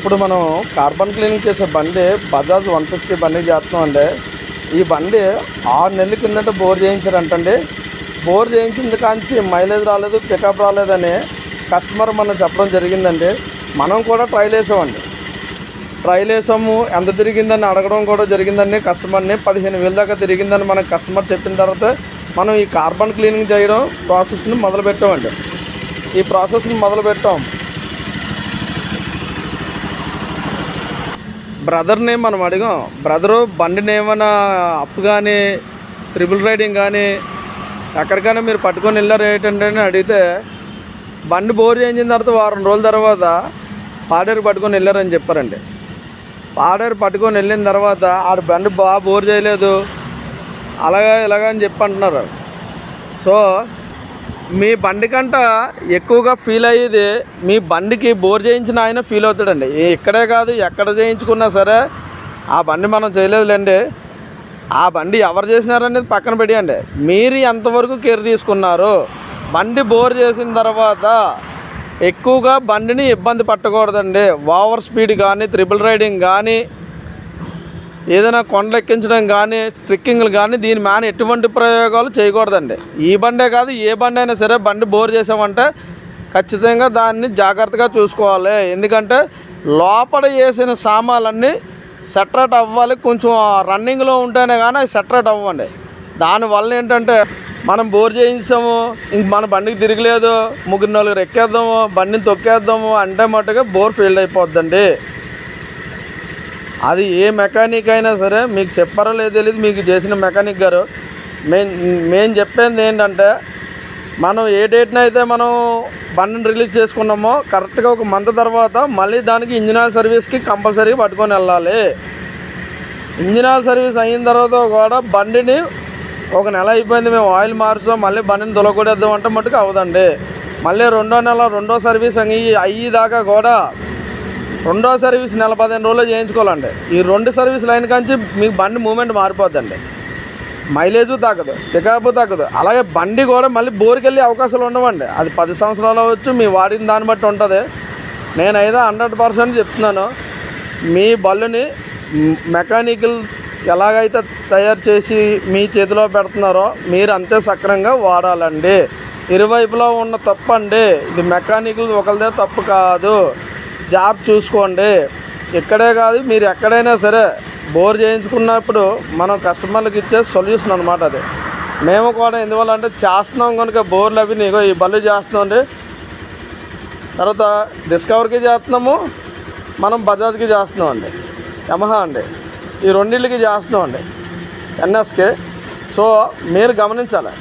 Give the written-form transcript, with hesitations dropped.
ఇప్పుడు మనం carbon cleaning చేసే బండి బజాజ్ 150 బండి చేస్తున్నామండి. ఈ బండి 6 నెలల కిందట బోర్ చేయించారంటండి. బోర్ చేయించింది కాంచి మైలేజ్ రాలేదు, పికప్ రాలేదని కస్టమర్ మనం చెప్పడం జరిగిందండి. మనం కూడా ట్రైల్ వేసామండి. ట్రైల్ వేసాము, ఎంత తిరిగిందని అడగడం కూడా జరిగిందండి కస్టమర్ని. 15,000 దాకా తిరిగిందని మనకు కస్టమర్ చెప్పిన తర్వాత మనం ఈ కార్బన్ క్లీనింగ్ చేయడం ప్రాసెస్ని మొదలుపెట్టామండి. ఈ ప్రాసెస్ని మొదలుపెట్టాం. బ్రదర్ని మనం అడిగాం, బ్రదరు బండిని ఏమైనా అప్ కానీ ట్రిపుల్ రైడింగ్ కానీ ఎక్కడికైనా మీరు పట్టుకొని వెళ్ళారు ఏంటంటే అని అడిగితే, బండి బోర్ చేయించిన తర్వాత వారం రోజుల తర్వాత పాడేరు పట్టుకొని వెళ్ళారని చెప్పారండి. పాడేరు పట్టుకొని వెళ్ళిన తర్వాత ఆడ బండి బాగా బోర్ చేయలేదు అలాగా ఇలాగా అని చెప్పి అంటున్నారు. సో మీ బండి కంట ఎక్కువగా ఫీల్ అయ్యేది మీ బండికి బోర్ చేయించిన ఆయన ఫీల్ అవుతాడండి. ఇక్కడే కాదు ఎక్కడ చేయించుకున్నా సరే ఆ బండి మనం చేయలేదులేండి. ఆ బండి ఎవరు చేసినారనేది పక్కన పెట్టండి, మీరు ఎంతవరకు కేర్ తీసుకున్నారు. బండి బోర్ చేసిన తర్వాత ఎక్కువగా బండిని ఇబ్బంది పట్టకూడదండి. ఓవర్ స్పీడ్ కానీ ట్రిపుల్ రైడింగ్ కానీ ఏదైనా కొండలు ఎక్కించడం కానీ ట్రెక్కింగ్లు కానీ దీని మీద ఎటువంటి ప్రయోగాలు చేయకూడదండి. ఈ బండే కాదు ఏ బండి అయినా సరే బండి బోర్ చేసామంటే ఖచ్చితంగా దాన్ని జాగ్రత్తగా చూసుకోవాలి. ఎందుకంటే లోపల వేసిన సామాన్లన్నీ సెటరేట్ అవ్వాలి. కొంచెం రన్నింగ్లో ఉంటేనే కానీ అవి సెటరేట్ అవ్వండి. దానివల్ల ఏంటంటే మనం బోర్ చేయించాము, ఇంక మన బండికి తిరగలేదు, 3-4 ఎక్కేద్దాము, బండిని తొక్కేద్దాము అంటే మట్టుగా బోర్ ఫెయిల్ అయిపోద్దండి. అది ఏ మెకానిక్ అయినా సరే మీకు చెప్పారో లేదో తెలియదు, మీకు చేసిన మెకానిక్ గారు. మేము చెప్పేది ఏంటంటే, మనం ఏ డేట్ని అయితే మనం బండిని రిలీజ్ చేసుకున్నామో కరెక్ట్గా ఒక మంత్ తర్వాత మళ్ళీ దానికి ఇంజిన్ ఆయిల్ సర్వీస్కి కంపల్సరీగా పట్టుకొని వెళ్ళాలి. ఇంజిన్ ఆయిల్ సర్వీస్ అయిన తర్వాత కూడా బండిని ఒక నెల అయిపోయింది మేము ఆయిల్ మార్చాం మళ్ళీ బండిని తొలగొడేద్దాం అంటే మట్టుకు అవదండి. మళ్ళీ రెండో నెల రెండో సర్వీస్ అయ్యేదాకా కూడా రెండో సర్వీస్ నెల 15 రోజులు చేయించుకోవాలండి. ఈ 2 సర్వీస్ లైన్ కాంచి మీకు బండి మూమెంట్ మారిపోద్దండి. మైలేజు తగ్గదు, పికప్ తగ్గదు. అలాగే బండి కూడా మళ్ళీ బోర్కెళ్ళే అవకాశాలు ఉండవండి. అది 10 సంవత్సరాలు అవ్వచ్చు, మీ వాడిన దాన్ని బట్టి ఉంటుంది. నేనైతే 100% చెప్తున్నాను, మీ బళ్ళుని మెకానికల్ ఎలాగైతే తయారు చేసి మీ చేతిలో పెడుతున్నారో మీరు అంతే సక్రమంగా వాడాలండి. ఇరువైపులో ఉన్న తప్పు అండి, ఇది మెకానికల్ ఒకరిదే తప్పు కాదు. జాబ్ చూసుకోండి. ఇక్కడే కాదు మీరు ఎక్కడైనా సరే బోర్ చేయించుకున్నప్పుడు మనం కస్టమర్లకు ఇచ్చే సొల్యూషన్ అనమాట అది. మేము కూడా ఎందువల్ల అంటే చేస్తున్నాం కనుక బోర్లు అవి నీకో ఈ బళ్ళు చేస్తున్నామండి. తర్వాత డిస్కవర్కి చేస్తున్నాము, మనం బజాజ్కి చేస్తున్నాం అండి, యమహా అండి, ఈ రెండింటికి చేస్తున్నాం అండి, ఎన్ఎస్కే. సో మీరు గమనించాలి.